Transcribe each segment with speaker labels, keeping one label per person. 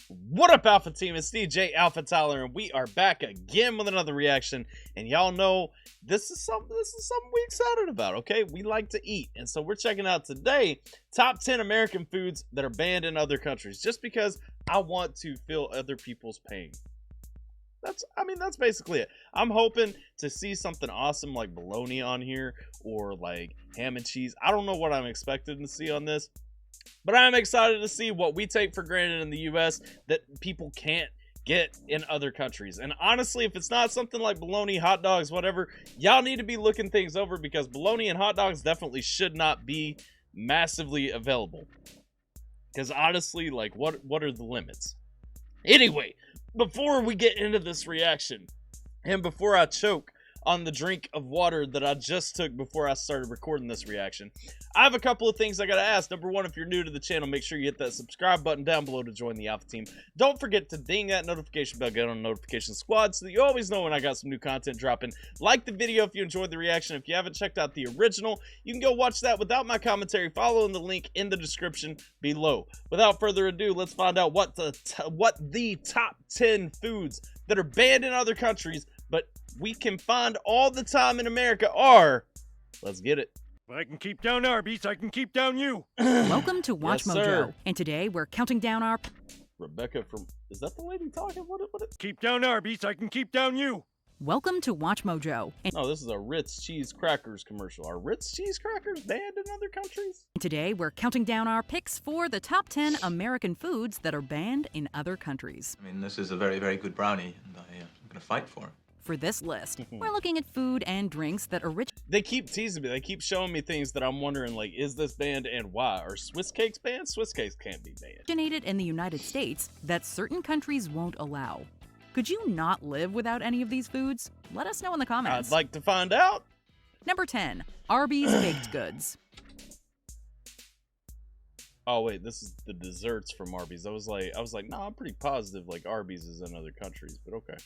Speaker 1: What up, Alpha Team? It's DJ AlphaTyler, and we are back again with another reaction. And y'all know this is something we excited about. Okay, we like to eat, and so we're checking out today top 10 American foods that are banned in other countries. Just because I want to feel other people's pain. That's basically it. I'm hoping to see something awesome like bologna on here, or like ham and cheese. I don't know what I'm expecting to see on this, but I'm excited to see what we take for granted in the US that people can't get in other countries. And honestly, if it's not something like bologna, hot dogs, whatever, y'all need to be looking things over, because bologna and hot dogs definitely should not be massively available. Because honestly, like, what are the limits? Anyway, before we get into this reaction, and before I choke on the drink of water that I just took before I started recording this reaction, I have a couple of things I gotta ask. Number one, if you're new to the channel, make sure you hit that subscribe button down below to join the Alpha Team. Don't forget to ding that notification bell, get on notification squad, so that you always know when I got some new content dropping. Like the video if you enjoyed the reaction. If you haven't checked out the original, you can go watch that without my commentary, following the link in the description below. Without further ado, let's find out what the top 10 foods that are banned in other countries but we can find all the time in America are. Let's get it.
Speaker 2: If I can keep down Arbys, I can keep down you.
Speaker 3: Welcome to Watch
Speaker 1: Yes,
Speaker 3: Mojo.
Speaker 1: sir.
Speaker 3: And today we're counting down our...
Speaker 1: Rebecca from... Is that the lady talking? What?
Speaker 2: Keep down Arbys, I can keep down you.
Speaker 3: Welcome to Watch Mojo. And
Speaker 1: No, this is a Ritz cheese crackers commercial. Are Ritz cheese crackers banned in other countries?
Speaker 3: today we're counting down our picks for the top 10 American foods that are banned in other countries.
Speaker 4: I mean, this is a very, very good brownie, and I'm going to fight for it.
Speaker 3: For this list, we're looking at food and drinks that
Speaker 1: They keep teasing me. They keep showing me things that I'm wondering, like, is this banned and why? Are Swiss cakes banned? Swiss cakes can't be banned.
Speaker 3: originated in the United States that certain countries won't allow. Could you not live without any of these foods? Let us know in the comments.
Speaker 1: I'd like to find out.
Speaker 3: Number 10, Arbys baked goods.
Speaker 1: Oh wait, this is the desserts from Arbys. I was like, no, I'm pretty positive like Arbys is in other countries, but okay.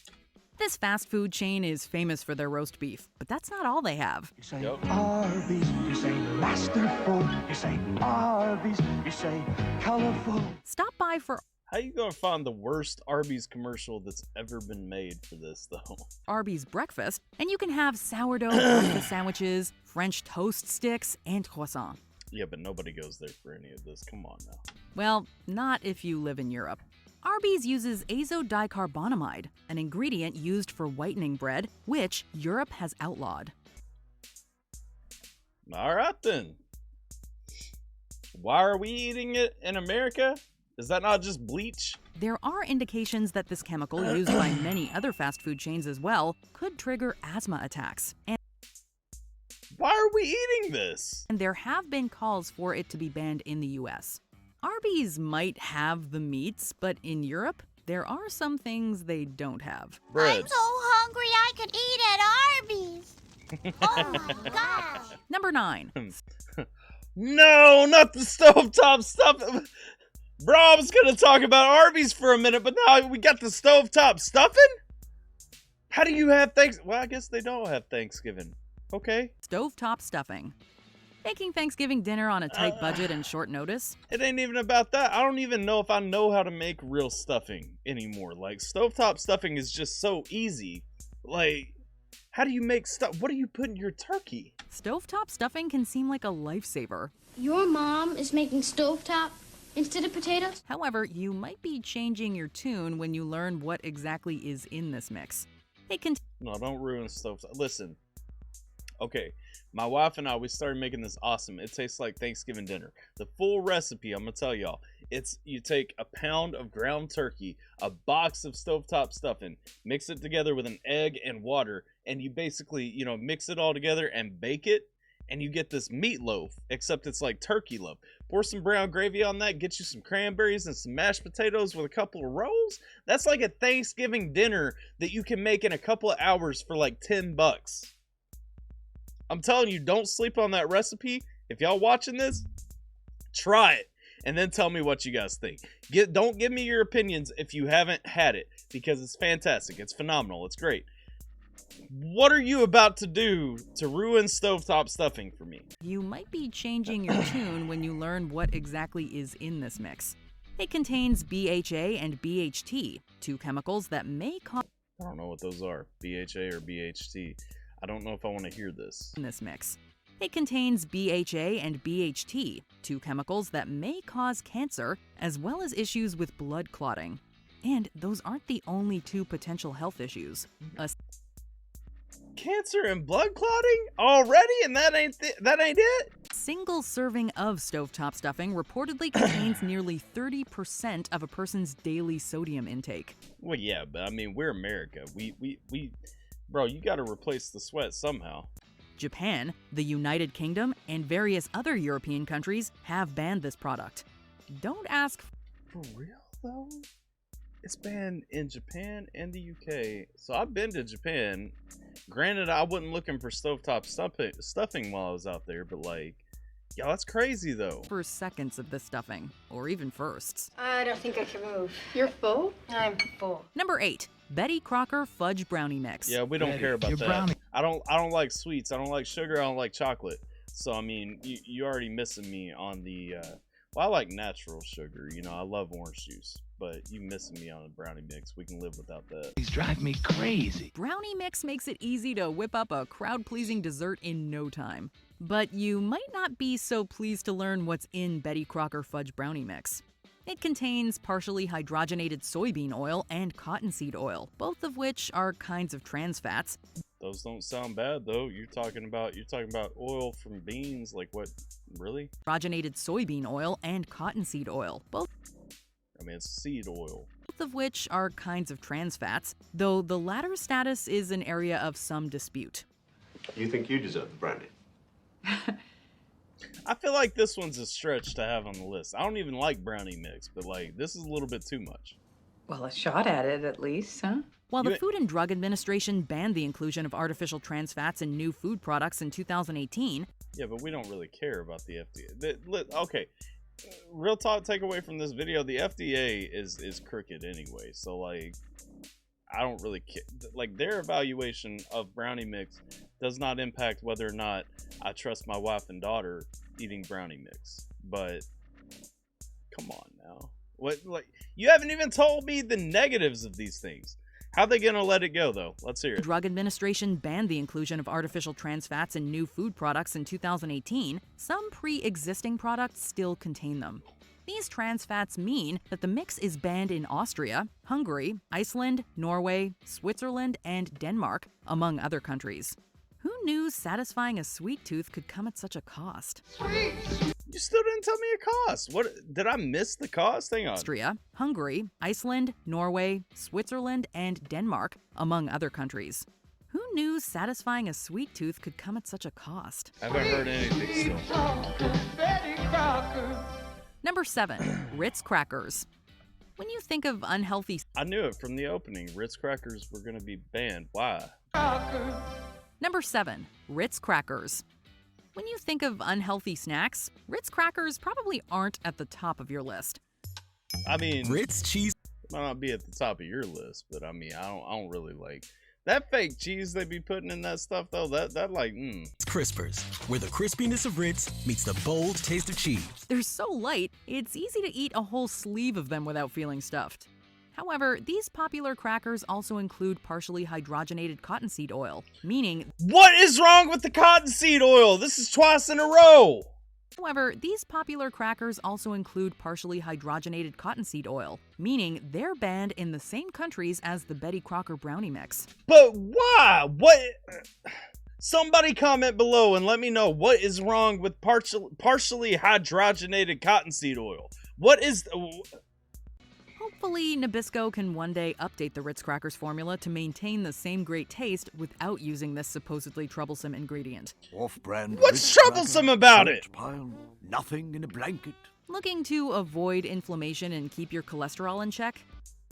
Speaker 3: This fast food chain is famous for their roast beef, but that's not all they have.
Speaker 5: You say
Speaker 1: Yep.
Speaker 5: Arbys, you say masterful, you say Arbys, you say colorful.
Speaker 3: Stop by for
Speaker 1: How you gonna find the worst Arbys commercial that's ever been made for this though?
Speaker 3: Arbys breakfast, and you can have sourdough breakfast sandwiches, French toast sticks, and croissant.
Speaker 1: Yeah, but nobody goes there for any of this. Come on now.
Speaker 3: Well, not if you live in Europe. Arbys uses azodicarbonamide, an ingredient used for whitening bread, which Europe has outlawed.
Speaker 1: All right then. Why are we eating it in America? Is that not just bleach?
Speaker 3: There are indications that this chemical, used by many other fast food chains as well, could trigger asthma attacks.
Speaker 1: Why are we eating this?
Speaker 3: And there have been calls for it to be banned in the US. Arby's might have the meats, but in Europe, there are some things they don't have.
Speaker 1: Bread.
Speaker 6: I'm so hungry I could eat at Arby's. Oh my gosh.
Speaker 3: Number 9.
Speaker 1: No, not the stovetop stuff. Bro, I was gonna talk about Arby's for a minute, but now we got the stovetop stuffing? How do you have Well, I guess they don't have Thanksgiving. Okay.
Speaker 3: Stovetop stuffing. Making Thanksgiving dinner on a tight budget and short notice?
Speaker 1: It ain't even about that. I don't even know if I know how to make real stuffing anymore. Like, stovetop stuffing is just so easy. Like, how do you make stuff? What do you put in your turkey?
Speaker 3: Stovetop stuffing can seem like a lifesaver.
Speaker 6: Your mom is making stovetop instead of potatoes?
Speaker 3: However, you might be changing your tune when you learn what exactly is in this mix. It can
Speaker 1: No, don't ruin stovetop. Listen. Okay, my wife and I, we started making this awesome. It tastes like Thanksgiving dinner. The full recipe, I'm gonna tell y'all. It's you take a pound of ground turkey, a box of stovetop stuffing, mix it together with an egg and water, and you basically, mix it all together and bake it, and you get this meatloaf, except it's like turkey loaf. Pour some brown gravy on that, get you some cranberries and some mashed potatoes with a couple of rolls. That's like a Thanksgiving dinner that you can make in a couple of hours for like $10. I'm telling you, don't sleep on that recipe. If y'all watching this, try it and then tell me what you guys think. Don't give me your opinions if you haven't had it, because it's fantastic. It's phenomenal. It's great. What are you about to do to ruin stovetop stuffing for me?
Speaker 3: You might be changing your tune when you learn what exactly is in this mix. It contains BHA and BHT, two chemicals that may cause
Speaker 1: I don't know what those are, BHA or BHT. I don't know if I want to hear this.
Speaker 3: in this mix. It contains BHA and BHT, two chemicals that may cause cancer, as well as issues with blood clotting. And those aren't the only two potential health issues. A
Speaker 1: Cancer and blood clotting already, and that ain't it.
Speaker 3: single serving of stovetop stuffing reportedly contains nearly 30% of a person's daily sodium intake.
Speaker 1: Well, yeah, but I mean, we're America. We bro, you got to replace the sweat somehow.
Speaker 3: Japan, the United Kingdom, and various other European countries have banned this product. Don't ask
Speaker 1: For real though? It's banned in Japan and the UK. So I've been to Japan. Granted, I wasn't looking for stovetop stuffing while I was out there, but like, yeah, that's crazy though.
Speaker 3: for seconds of this stuffing, or even firsts.
Speaker 7: I don't think I can move. You're full? I'm full.
Speaker 3: Number 8, Betty Crocker Fudge Brownie Mix.
Speaker 1: Yeah, we don't care about that. I don't like sweets. I don't like sugar. I don't like chocolate. So I mean, you already missing me on the. Well, I like natural sugar. You know, I love orange juice. But you missing me on a brownie mix. We can live without that.
Speaker 5: He's driving me crazy.
Speaker 3: Brownie mix makes it easy to whip up a crowd-pleasing dessert in no time. But you might not be so pleased to learn what's in Betty Crocker Fudge Brownie Mix. It contains partially hydrogenated soybean oil and cottonseed oil, both of which are kinds of trans fats.
Speaker 1: Those don't sound bad though. You're talking about oil from beans. Like what? Really?
Speaker 3: Hydrogenated soybean oil and cottonseed oil, both
Speaker 1: I mean, it's seed oil.
Speaker 3: of which are kinds of trans fats, though the latter status is an area of some dispute.
Speaker 8: You think you deserve the brandy?
Speaker 1: I feel like this one's a stretch to have on the list. I don't even like brownie mix, but like this is a little bit too much.
Speaker 9: Well, a shot at it at least, huh?
Speaker 3: While
Speaker 1: You-
Speaker 3: the Food and Drug Administration banned the inclusion of artificial trans fats in new food products in 2018,
Speaker 1: Yeah, but we don't really care about the FDA. Okay, real talk takeaway from this video: the FDA is crooked anyway. So like, I don't really care. Like their evaluation of brownie mix does not impact whether or not I trust my wife and daughter eating brownie mix. But come on now, what? Like you haven't even told me the negatives of these things. How they gonna let it go though? Let's hear
Speaker 3: the
Speaker 1: it.
Speaker 3: Drug Administration banned the inclusion of artificial trans fats in new food products in 2018. Some pre-existing products still contain them. These trans fats mean that the mix is banned in Austria, Hungary, Iceland, Norway, Switzerland, and Denmark, among other countries. Who knew satisfying a sweet tooth could come at such a cost?
Speaker 1: You still didn't tell me a cost. What did I miss the cost? Hang on.
Speaker 3: Austria, Hungary, Iceland, Norway, Switzerland, and Denmark, among other countries. Who knew satisfying a sweet tooth could come at such a cost?
Speaker 1: I haven't heard anything still.
Speaker 3: Number 7, Ritz crackers. When you think of unhealthy
Speaker 1: I knew it from the opening. Ritz crackers were gonna be banned. Why?
Speaker 3: Number 7, Ritz crackers. When you think of unhealthy snacks, Ritz crackers probably aren't at the top of your list.
Speaker 1: I mean,
Speaker 10: Ritz cheese.
Speaker 1: it might not be at the top of your list, but I mean, I don't really like that fake cheese they be putting in that stuff though. That like,
Speaker 10: Crispers, where the crispiness of Ritz meets the bold taste of cheese.
Speaker 3: They're so light, it's easy to eat a whole sleeve of them without feeling stuffed. However, these popular crackers also include partially hydrogenated cottonseed oil, meaning
Speaker 1: What is wrong with the cottonseed oil? This is twice in a row.
Speaker 3: However, these popular crackers also include partially hydrogenated cottonseed oil, meaning they're banned in the same countries as the Betty Crocker brownie mix.
Speaker 1: But why? What? Somebody comment below and let me know what is wrong with partially hydrogenated cottonseed oil. What is?
Speaker 3: Hopefully, Nabisco can one day update the Ritz crackers formula to maintain the same great taste without using this supposedly troublesome ingredient.
Speaker 5: Off-brand.
Speaker 1: What's troublesome about it?
Speaker 5: Pile, nothing in a blanket.
Speaker 3: Looking to avoid inflammation and keep your cholesterol in check?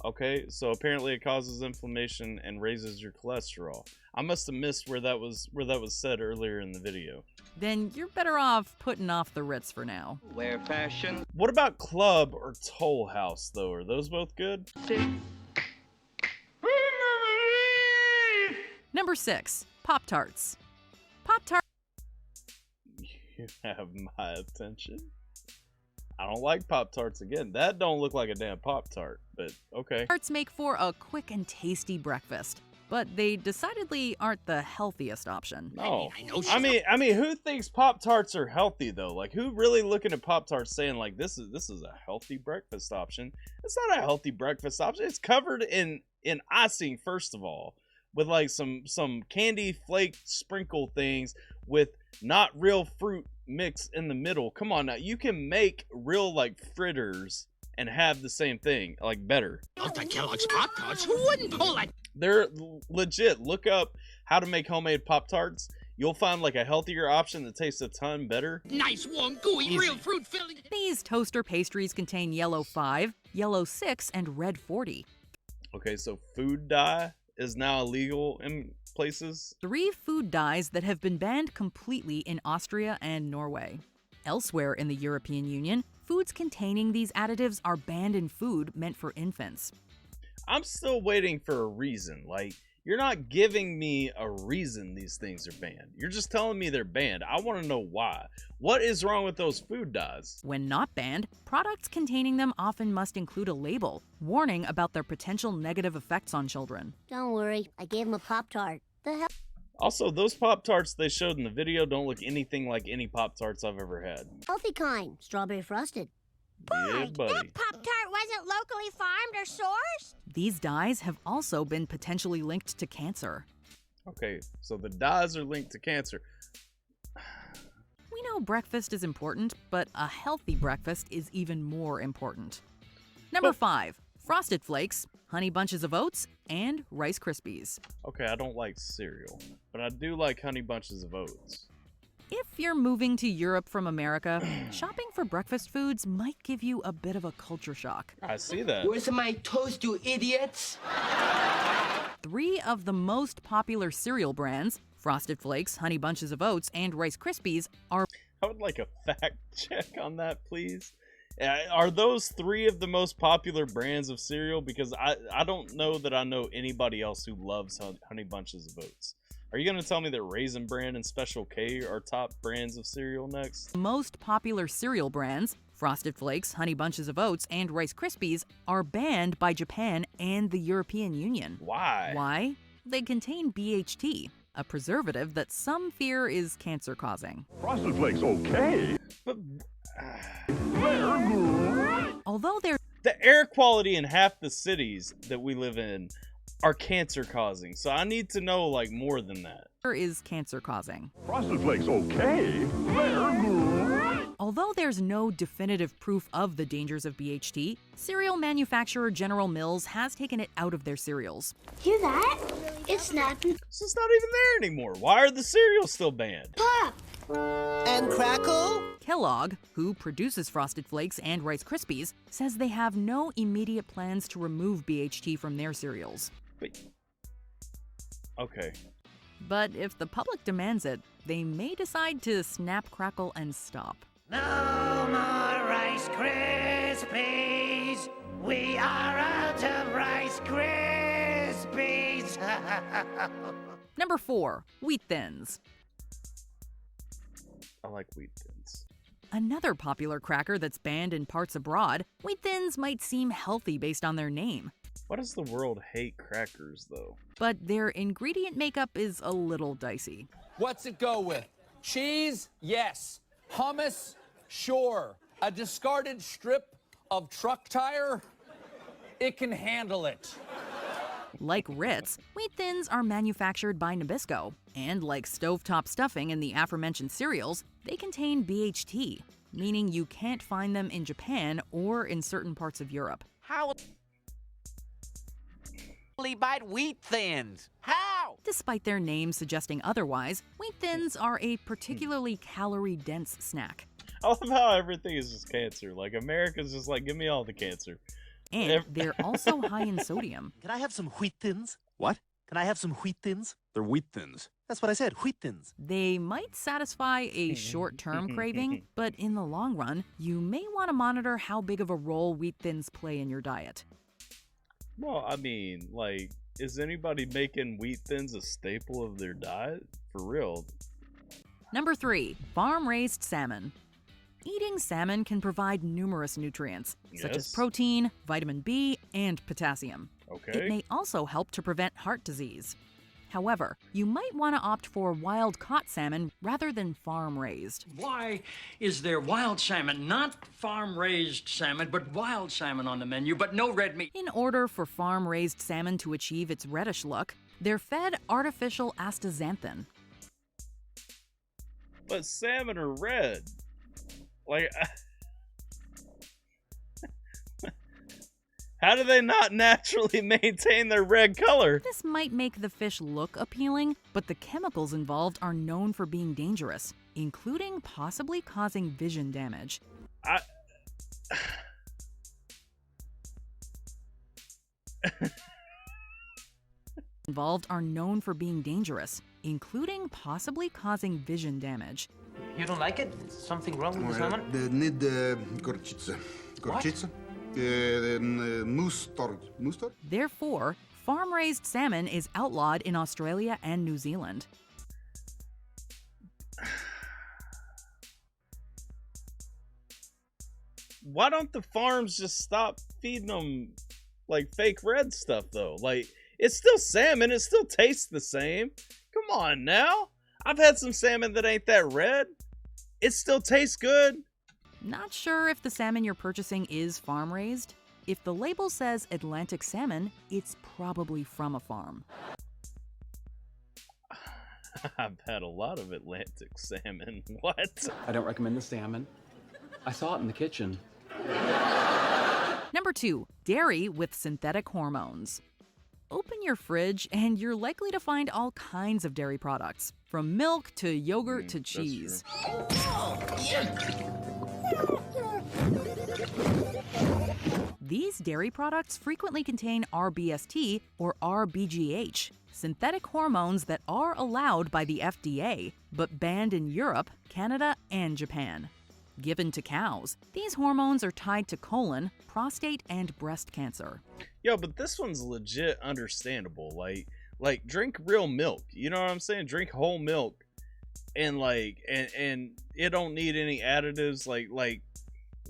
Speaker 1: Okay, so apparently it causes inflammation and raises your cholesterol. I must have missed where that was said earlier in the video.
Speaker 3: Then you're better off putting off the Ritz for now.
Speaker 2: Where fashion
Speaker 1: What about Club or Toll House though? Are those both good?
Speaker 3: Number 6, Pop-Tarts. Pop-Tarts
Speaker 1: You have my attention. I don't like Pop-Tarts again. That don't look like a damn Pop-Tart, but okay.
Speaker 3: Tarts make for a quick and tasty breakfast, but they decidedly aren't the healthiest option.
Speaker 1: No. I mean, who thinks Pop-Tarts are healthy though? Like, who really looking at Pop-Tarts saying like this is a healthy breakfast option? It's not a healthy breakfast option. It's covered in icing, first of all, with like some candy flake sprinkle things with not real fruit mix in the middle. Come on now, you can make real like fritters and have the same thing, like better.
Speaker 10: Kellogg's Pop-Tarts, who wouldn't pull it?
Speaker 1: They're legit. Look up how to make homemade Pop-Tarts. You'll find like a healthier option that tastes a ton better.
Speaker 10: Nice, warm, gooey, real fruit filling.
Speaker 3: These toaster pastries contain yellow 5, yellow 6, and red 40.
Speaker 1: Okay, so food dye is now illegal in places.
Speaker 3: 3 food dyes that have been banned completely in Austria and Norway. Elsewhere in the European Union, foods containing these additives are banned in food meant for infants.
Speaker 1: I'm still waiting for a reason. Like, you're not giving me a reason these things are banned. You're just telling me they're banned. I want to know why. What is wrong with those food dyes?
Speaker 3: When not banned, products containing them often must include a label, warning about their potential negative effects on children.
Speaker 6: Don't worry, I gave him a Pop-Tart. The hell?
Speaker 1: Also, those Pop-Tarts they showed in the video don't look anything like any Pop-Tarts I've ever had.
Speaker 6: Healthy kind, strawberry frosted.
Speaker 1: Yeah, buddy.
Speaker 6: That Pop-Tart wasn't locally farmed or sourced?
Speaker 3: These dyes have also been potentially linked to cancer.
Speaker 1: Okay, so the dyes are linked to cancer.
Speaker 3: We know breakfast is important, but a healthy breakfast is even more important. Number 5, Frosted Flakes, Honey Bunches of Oats, and Rice Krispies.
Speaker 1: Okay, I don't like cereal, but I do like Honey Bunches of Oats.
Speaker 3: If you're moving to Europe from America, shopping for breakfast foods might give you a bit of a culture shock.
Speaker 1: I see that.
Speaker 11: Where's my toast, you idiots?
Speaker 3: 3 of the most popular cereal brands, Frosted Flakes, Honey Bunches of Oats, and Rice Krispies, are...
Speaker 1: I would like a fact check on that, please. Are those 3 of the most popular brands of cereal? Because I don't know that I know anybody else who loves Honey Bunches of Oats. Are you going to tell me that Raisin Bran and Special K are top brands of cereal next?
Speaker 3: Most popular cereal brands, Frosted Flakes, Honey Bunches of Oats, and Rice Krispies, are banned by Japan and the European Union.
Speaker 1: Why?
Speaker 3: Why? They contain BHT, a preservative that some fear is cancer-causing.
Speaker 2: Frosted Flakes, okay.
Speaker 1: But...
Speaker 3: Although they're...
Speaker 1: The air quality in half the cities that we live in are cancer causing, so I need to know like more than that.
Speaker 3: Is cancer causing.
Speaker 2: Frosted Flakes, okay.
Speaker 3: Although there's no definitive proof of the dangers of BHT, cereal manufacturer General Mills has taken it out of their cereals.
Speaker 6: Hear that? It's snapping.
Speaker 1: So it's not even there anymore. Why are the cereals still banned?
Speaker 6: Pop!
Speaker 11: And crackle?
Speaker 3: Kellogg, who produces Frosted Flakes and Rice Krispies, says they have no immediate plans to remove BHT from their cereals.
Speaker 1: Wait. Okay.
Speaker 3: But if the public demands it, they may decide to snap, crackle, and stop.
Speaker 11: No more Rice Krispies. We are out of Rice Krispies.
Speaker 3: Number 4, Wheat Thins.
Speaker 1: I like Wheat Thins.
Speaker 3: Another popular cracker that's banned in parts abroad, Wheat Thins might seem healthy based on their name.
Speaker 1: Why does the world hate crackers, though?
Speaker 3: But their ingredient makeup is a little dicey.
Speaker 11: What's it go with? Cheese? Yes. Hummus? Sure. A discarded strip of truck tire? It can handle it.
Speaker 3: Like Ritz, Wheat Thins are manufactured by Nabisco, and like stovetop stuffing in the aforementioned cereals, they contain BHT, meaning you can't find them in Japan or in certain parts of Europe.
Speaker 11: How? Bite Wheat Thins. How?
Speaker 3: Despite their name suggesting otherwise, Wheat Thins are a particularly calorie-dense snack.
Speaker 1: I love how everything is just cancer. Like, America's just like, give me all the cancer.
Speaker 3: And they're also high in sodium.
Speaker 12: Can I have some Wheat Thins? What? Can I have some Wheat Thins? They're Wheat Thins. That's what I said, Wheat Thins.
Speaker 3: They might satisfy a short-term craving, but in the long run, you may want to monitor how big of a role Wheat Thins play in your diet.
Speaker 1: Well, I mean, like, is anybody making Wheat Thins a staple of their diet? For real.
Speaker 3: Number 3, Farm-Raised Salmon. Eating salmon can provide numerous nutrients, such as
Speaker 1: Yes.
Speaker 3: protein, vitamin B, and potassium.
Speaker 1: Okay.
Speaker 3: It may also help to prevent heart disease. However, you might want to opt for wild-caught salmon rather than farm-raised.
Speaker 13: Why is there wild salmon, not farm-raised salmon, but wild salmon on the menu, but no red meat?
Speaker 3: In order for farm-raised salmon to achieve its reddish look, they're fed artificial astaxanthin.
Speaker 1: But salmon are red. Like, how do they not naturally maintain their red color?
Speaker 3: This might make the fish look appealing, but the chemicals involved are known for being dangerous, including possibly causing vision damage. Involved are known for being dangerous, including possibly causing vision damage.
Speaker 14: You don't like it? Something wrong with the salmon?
Speaker 15: They need gorczyca. Gorczyca? Mustard. Mustard?
Speaker 3: Therefore, farm-raised salmon is outlawed in Australia and New Zealand.
Speaker 1: Why don't the farms just stop feeding them like fake red stuff though? Like, it's still salmon, it still tastes the same. Come on now. I've had some salmon that ain't that red. It still tastes good.
Speaker 3: Not sure if the salmon you're purchasing is farm-raised. If the label says Atlantic salmon, it's probably from a farm.
Speaker 1: I've had a lot of Atlantic salmon. What?
Speaker 16: I don't recommend the salmon. I saw it in the kitchen.
Speaker 3: Number 2, dairy with synthetic hormones. Open your fridge and you're likely to find all kinds of dairy products, from milk to yogurt to cheese. These dairy products frequently contain RBST or RBGH, synthetic hormones that are allowed by the FDA, but banned in Europe, Canada, and Japan. Given to cows, these hormones are tied to colon, prostate, and breast cancer.
Speaker 1: Yo, but this one's legit understandable. Like drink real milk. You know what I'm saying? Drink whole milk, and and it don't need any additives. Like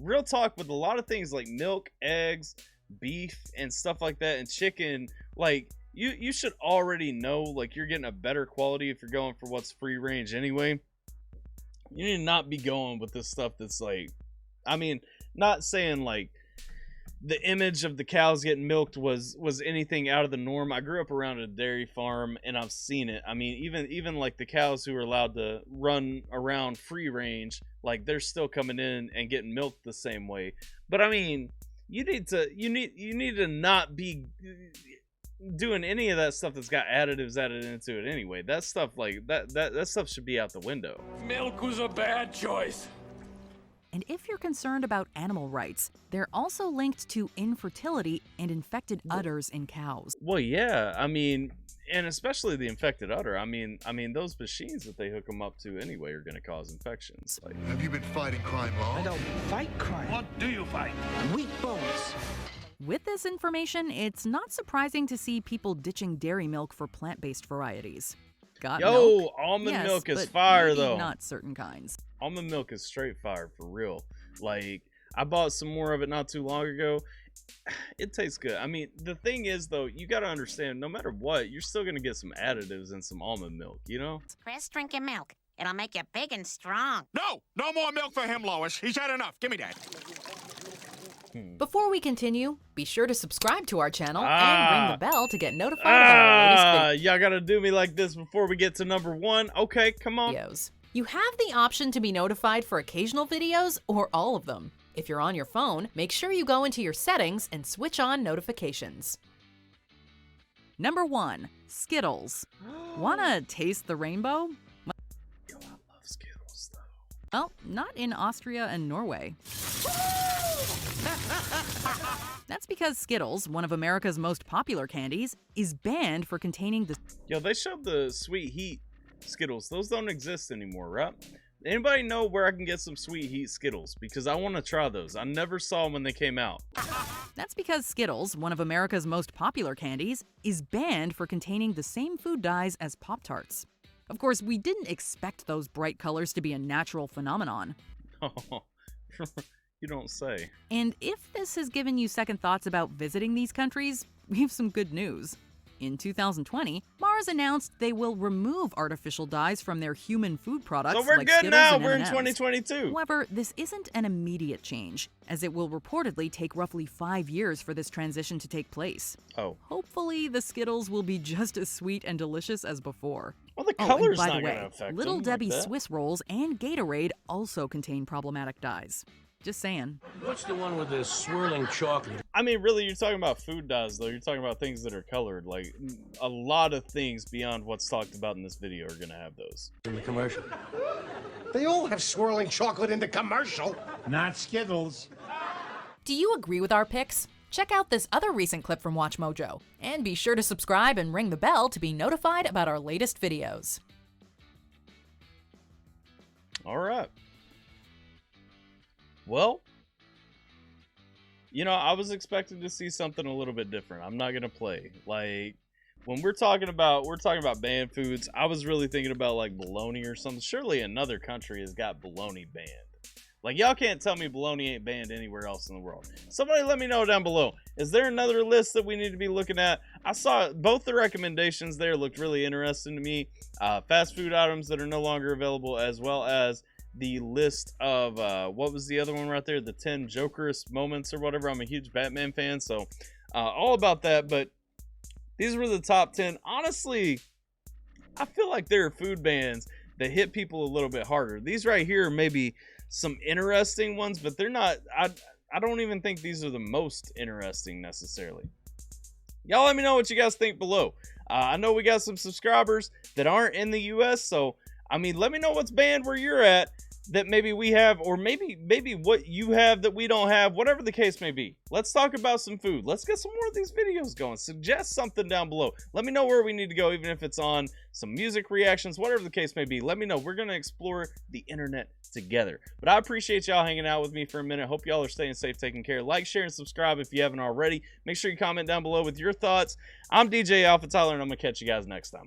Speaker 1: real talk, with a lot of things like milk, eggs, beef, and stuff like that, and chicken. Like you should already know like you're getting a better quality if you're going for what's free range anyway. You need to not be going with this stuff that's like, I mean, not saying like the image of the cows getting milked was anything out of the norm. I grew up around a dairy farm and I've seen it. I mean, even like the cows who are allowed to run around free range, like they're still coming in and getting milked the same way. But I mean, you need to not be doing any of that stuff that's got additives added into it anyway. That stuff like that stuff should be out the window.
Speaker 17: Milk was a bad choice.
Speaker 3: And if you're concerned about animal rights, they're also linked to infertility and infected udders in cows.
Speaker 1: Well, yeah, I mean, and especially the infected udder. I mean, those machines that they hook them up to anyway are going to cause infections. Like,
Speaker 15: have you been fighting crime long?
Speaker 14: I don't fight crime.
Speaker 17: What do you fight?
Speaker 14: Weak bones.
Speaker 3: With this information, it's not surprising to see people ditching dairy milk for plant-based varieties. Got milk?
Speaker 1: Almond
Speaker 3: Yes,
Speaker 1: milk is
Speaker 3: but
Speaker 1: fire
Speaker 3: maybe
Speaker 1: though.
Speaker 3: Not certain kinds.
Speaker 1: Almond milk is straight fire for real. Like, I bought some more of it not too long ago. It tastes good. I mean, the thing is though, you got to understand, no matter what, you're still going to get some additives in some almond milk, you know?
Speaker 6: Chris, drink your milk. It'll make you big and strong.
Speaker 17: No more milk for him, Lois. He's had enough. Give me that.
Speaker 18: Before we continue, be sure to subscribe to our channel and ring the bell to get notified about our latest videos.
Speaker 1: Y'all gotta do me like this before we get to number 1. Okay, come on.
Speaker 18: You have the option to be notified for occasional videos or all of them. If you're on your phone, make sure you go into your settings and switch on notifications.
Speaker 3: Number 1, Skittles. Wanna taste the rainbow?
Speaker 1: Yo, I love Skittles though.
Speaker 3: Well, not in Austria and Norway. That's because Skittles, one of America's most popular candies, is banned for containing the...
Speaker 1: Yo, they showed the Sweet Heat Skittles. Those don't exist anymore, right? Anybody know where I can get some Sweet Heat Skittles? Because I want to try those. I never saw them when they came out.
Speaker 3: That's because Skittles, one of America's most popular candies, is banned for containing the same food dyes as Pop-Tarts. Of course, we didn't expect those bright colors to be a natural phenomenon.
Speaker 1: You don't say.
Speaker 3: And if this has given you second thoughts about visiting these countries, we have some good news. In 2020, Mars announced they will remove artificial dyes from their human food products.
Speaker 1: So we're
Speaker 3: like
Speaker 1: good
Speaker 3: Skittles
Speaker 1: now.
Speaker 3: and
Speaker 1: We're in
Speaker 3: M&Ms.
Speaker 1: 2022.
Speaker 3: However, this isn't an immediate change, as it will reportedly take roughly 5 years for this transition to take place.
Speaker 1: Oh.
Speaker 3: Hopefully, the Skittles will be just as sweet and delicious as before.
Speaker 1: Well, the
Speaker 3: and
Speaker 1: color's
Speaker 3: by
Speaker 1: not
Speaker 3: the
Speaker 1: gonna
Speaker 3: way,
Speaker 1: affect
Speaker 3: Little
Speaker 1: them
Speaker 3: Debbie
Speaker 1: like that.
Speaker 3: Swiss rolls and Gatorade also contain problematic dyes. Just saying.
Speaker 19: What's the one with the swirling chocolate?
Speaker 1: I mean, really, you're talking about food dyes, though. You're talking about things that are colored. Like, a lot of things beyond what's talked about in this video are going to have those.
Speaker 19: In the commercial.
Speaker 17: They all have swirling chocolate in the commercial. Not Skittles.
Speaker 18: Do you agree with our picks? Check out this other recent clip from Watch Mojo. And be sure to subscribe and ring the bell to be notified about our latest videos.
Speaker 1: All right. Well, you know, I was expecting to see something a little bit different. I'm not gonna play. Like, when we're talking about banned foods, I was really thinking about like bologna or something. Surely another country has got bologna banned. Like, y'all can't tell me bologna ain't banned anywhere else in the world. Somebody let me know down below. Is there another list that we need to be looking at? I saw both the recommendations there looked really interesting to me. Fast food items that are no longer available, as well as the list of what was the other one right there, the 10 Jokerous moments or whatever. I'm a huge Batman fan, so all about that. But these were the top 10. Honestly, I feel like there are food bans that hit people a little bit harder. These right here are maybe some interesting ones, but they're not. I don't even think these are the most interesting necessarily. Y'all let me know what you guys think below. I know we got some subscribers that aren't in the US, so I mean, let me know what's banned where you're at that maybe we have, or maybe what you have that we don't have, whatever the case may be. Let's talk about some food. Let's get some more of these videos going. Suggest something down below. Let me know where we need to go, even if it's on some music reactions, whatever the case may be. Let me know. We're going to explore the internet together. But I appreciate y'all hanging out with me for a minute. Hope y'all are staying safe, taking care. Like, share, and subscribe if you haven't already. Make sure you comment down below with your thoughts. I'm DJ AlphaTyler, and I'm going to catch you guys next time.